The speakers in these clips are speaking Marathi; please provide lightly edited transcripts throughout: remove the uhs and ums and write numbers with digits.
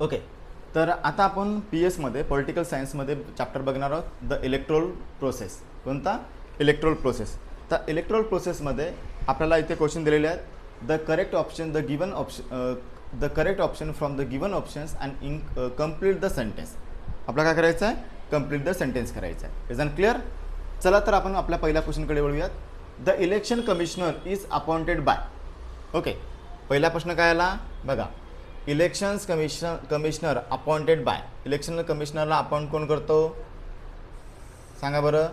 ओके, तर आता आपण पी एसमध्ये पॉलिटिकल सायन्समध्ये चॅप्टर बघणार आहोत द इलेक्ट्रोल प्रोसेस. कोणता? Electoral process. तर इलेक्ट्रोल प्रोसेसमध्ये आपल्याला इथे क्वेश्चन दिलेले आहेत. The correct option from the given options and complete the sentence. आपल्याला काय करायचं आहे? कम्प्लीट द सेंटेन्स करायचं आहे. Is unclear? चला तर आपण आपल्या पहिल्या क्वेश्चनकडे वळूयात. The election commissioner is appointed by. Okay, पहिला प्रश्न काय आला बघा. Elections commissioner appointed by. Election कमिशनरला अपॉइंट कोण करतो? सांगा बरं.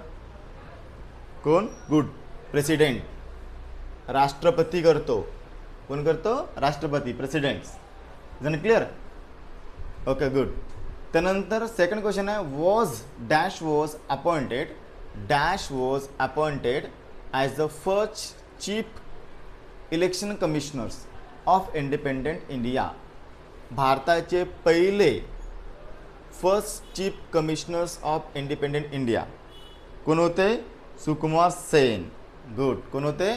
कोण? गुड. प्रेसिडेंट. राष्ट्रपती करतो. कोण करतो? राष्ट्रपती, प्रेसिडेंट. जन क्लिअर? Okay, good. त्यानंतर सेकंड क्वेश्चन आहे. Was appointed as the first chief election commissioners of independent India. भारताचे पहिले first chief commissioners of independent India कोण होते? सुकुमार सेन. गुड. कोण होते?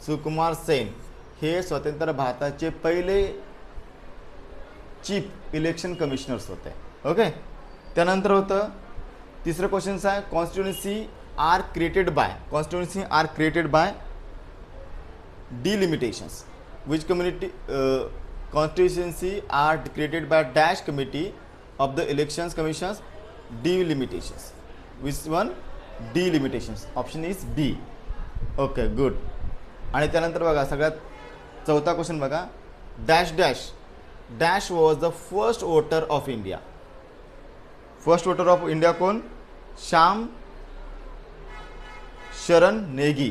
सुकुमार सेन. हे स्वतंत्र भारताचे पहिले चीफ इलेक्शन कमिशनर्स होते. ओके. त्यानंतर होतं तिसरं क्वेश्चन आहे. Constituency are created by delimitations. Which constituency are created by dash committee of the elections commissions? Delimitations. Which one? Delimitations. Option is B. Okay, good. आणि त्यानंतर बघा सगळ्यात चौथा क्वेश्चन बघा. Dash was the first voter of India. First voter of India कोण? श्याम शरण नेगी.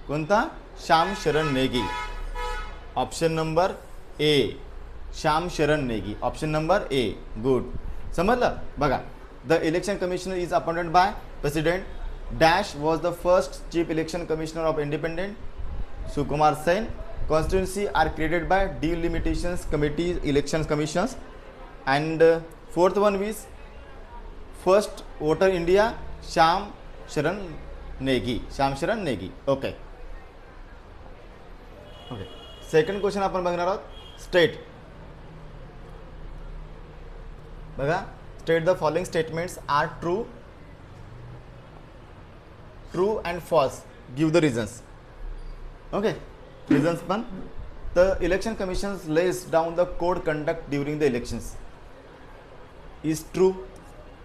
कोणता? Shyam Sharan Negi. Option number A. Shyam Sharan Negi. Option number A. Good. समजलं? बघा. The election commissioner is appointed by president. Dash was the first chief election commissioner of independent Sukumar Sen. Constituency are created by delimitations committee election commissions. And fourth one is first voter India Shyam Sharan Negi. Okay. Okay. Second question आपण बघणार आहोत. स्टेट. बघा. State the following statements are true and false. Give the reasons. Okay. Reasons पण. The election commission lays down the code conduct during the elections. Is true.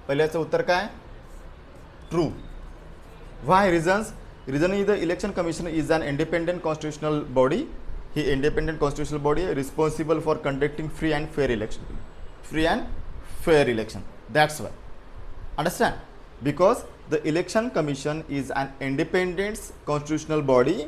पहिल्याचं उत्तर काय? True. Why? Reasons. Reason is the election commission is an independent constitutional body. ही इंडिपेंडेंट कॉन्स्टिट्यूशनल बॉडी आहे responsible for conducting free and fair election. That's why. Understand? Because the election commission is an independent constitutional body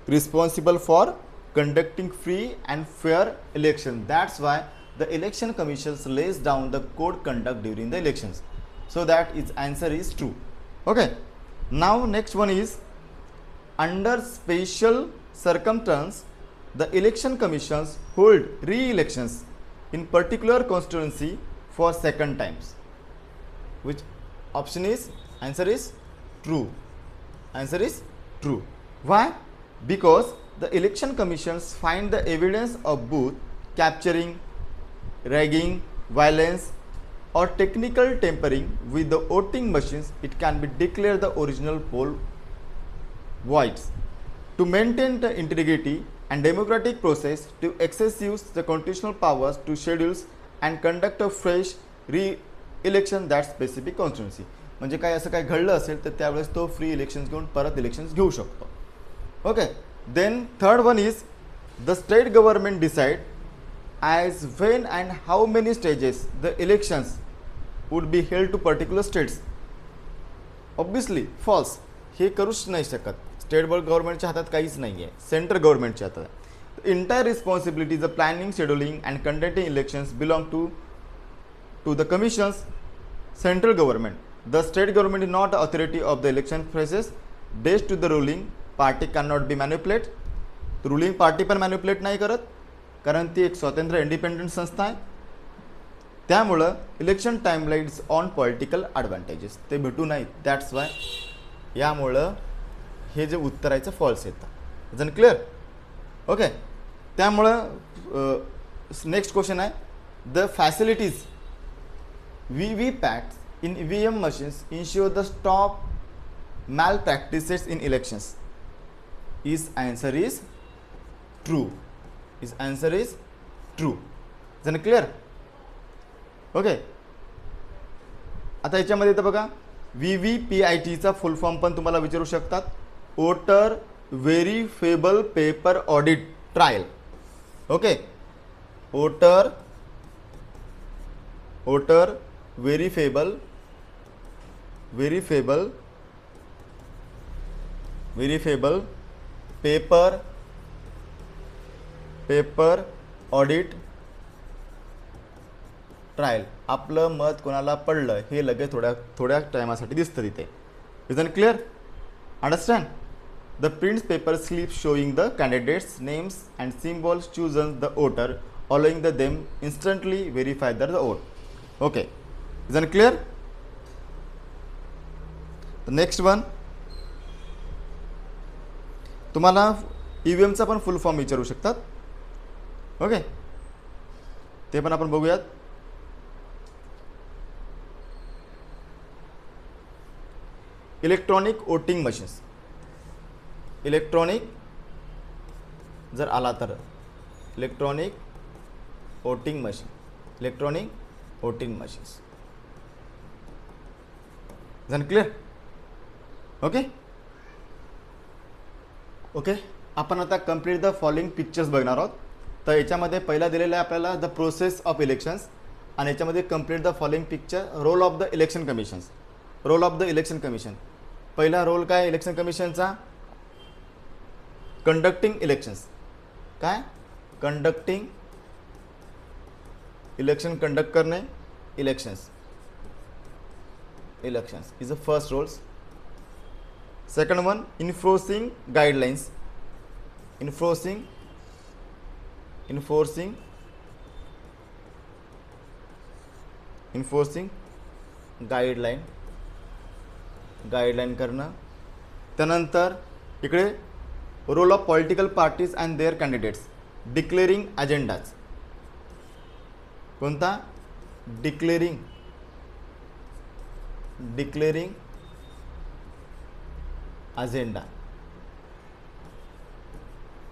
responsible for conducting free and fair election. That's why the election commission lays down the code conduct during the elections. So that its answer is true. Okay. Now next one is under special circumstance the election commissions hold re-elections in particular constituency for second times. Which option is? Answer is true. Why? Because the election commissions find the evidence of both capturing, ragging, violence or technical tampering with the voting machines. It can be declared the original poll voids. To maintain the integrity and democratic process, to exercise the constitutional powers to schedules and conduct a fresh re-election that specific constituency. म्हणजे काय असं काय घडलं असेल तर त्यावेळेस तो फ्री इलेक्शन्स घेऊन परत इलेक्शन्स घेऊ शकतो. Okay. Then third one is the state government decide as when and how many stages the elections would be held to particular states. Obviously false. हे करूच नाही शकत. स्टेट गव्हर्नमेंटच्या हातात काहीच नाही आहे. सेंट्रल गव्हर्नमेंटच्या हातात. Entire responsibility the planning, scheduling and conducting elections belong to the commissions central government. The state government is not authority of the election process. Days to the ruling party can not be manipulate. Ruling party पण मॅन्युप्युलेट नाही करत कारण ती एक स्वतंत्र इंडिपेंडंट संस्था आहे. त्यामुळं election timelines on political advantages ते भेटू नाहीत. दॅट्स वाय यामुळं हे जे उत्तर आहे फॉल्स येतं. जन क्लिअर? ओके. त्यामुळं नेक्स्ट क्वेश्चन आहे. The facilities VVPATs in EVM machines ensure the stop malpractices in elections. His answer is true. His answer is true. Is it clear? Okay. आता याच्यामध्ये तर बघा VVPITचा फुल फॉर्म पण तुम्हाला विचारू शकतात. Voter verifiable paper audit trail. Okay. Voter verifiable paper audit trail. आपलं मत कोणाला पडलं हे लगेच थोड्या टायमासाठी दिसतं तिथे. Is it clear? Understand? The prints paper slip showing the candidates names and symbols chosen the voter allowing them instantly verify the vote. Okay, is that clear? The next one, तुम्हाला EVM चा पण फुल फॉर्म विचारू शकतात. ओके, ते पण आपण बघूयात. Electronic voting machines. इलेक्ट्रॉनिक जर आला तर इलेक्ट्रॉनिक वोटिंग मशीन्स. जन क्लिअर? ओके. आपण आता कंप्लीट द फॉलोइंग पिक्चर्स बघणार आहोत. तर याच्यामध्ये पहिला दिलेला आहे आपल्याला द प्रोसेस ऑफ इलेक्शन्स आणि याच्यामध्ये complete the following picture. Role of the election commissions. Role of the election commission. पहिला रोल काय इलेक्शन कमिशनचा? Conducting elections. काय? कंडक्टिंग इलेक्शन कंडक्ट करणे. Elections is the first roles. Second one enforcing guidelines. Enforcing guideline करणं. त्यानंतर इकडे role of political parties and their candidates. Declaring agendas. कोणता? Declaring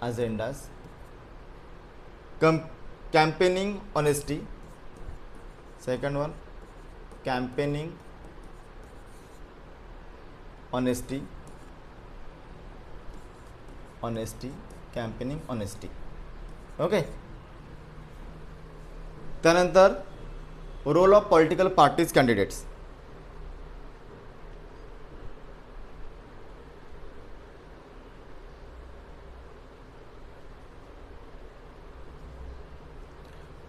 agendas. Campaigning honesty. Second one campaigning honesty. Campaigning honesty. Okay. त्यानंतर role of political parties candidates.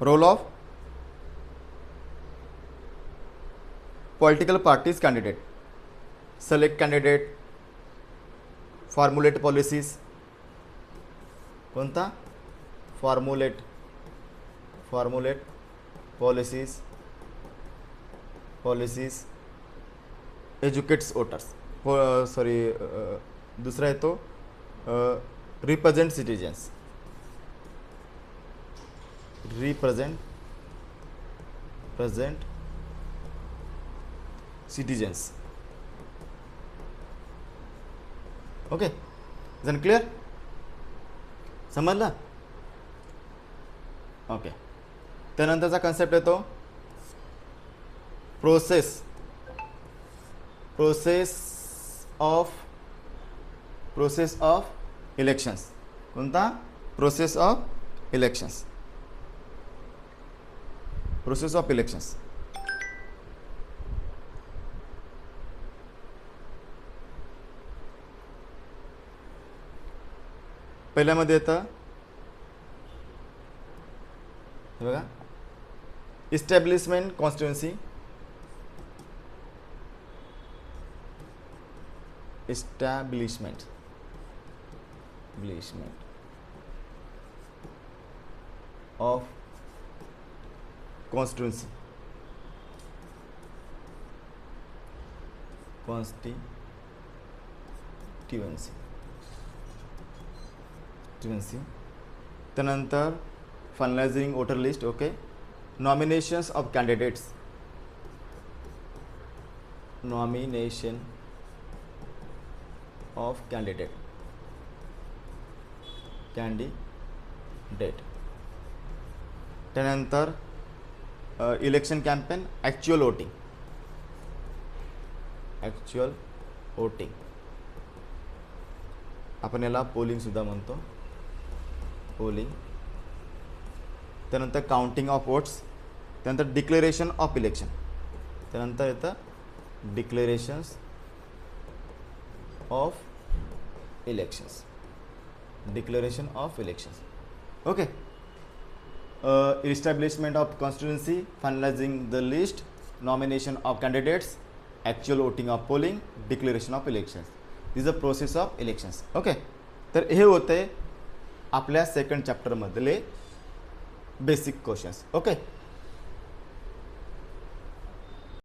Role of political parties candidate. Select candidate. Formulate policies. कोणता? Formulate policies. Educates voters. दुसरा आहे तो रिप्रेझेंट सिटीजन्स. ओके. जन क्लिअर? समजला? ओके. त्यानंतरचा कन्सेप्ट येतो प्रोसेस ऑफ इलेक्शन्स. कोणता? Process of elections. पहिल्यामध्ये येतं बघा establishment constituency. establishment of constituency त्यानंतर finalizing voter list. Okay. nominations of candidates, nomination of candidate, त्यानंतर इलेक्शन कॅम्पेन, ॲक्च्युअल वोटिंग, आपण याला पोलिंग सुद्धा म्हणतो, पोलिंग. त्यानंतर काउंटिंग ऑफ वोट्स, त्यानंतर डिक्लेरेशन ऑफ इलेक्शन, त्यानंतर येतं declarations of elections, declaration of elections. Okay. Establishment of constituency, finalizing the list, nomination of candidates, actual voting of polling, declaration of elections. This is the process of elections. Okay. तर हे होते आपल्या सेकंड चॅप्टरमधले बेसिक क्वेश्चन्स. ओके.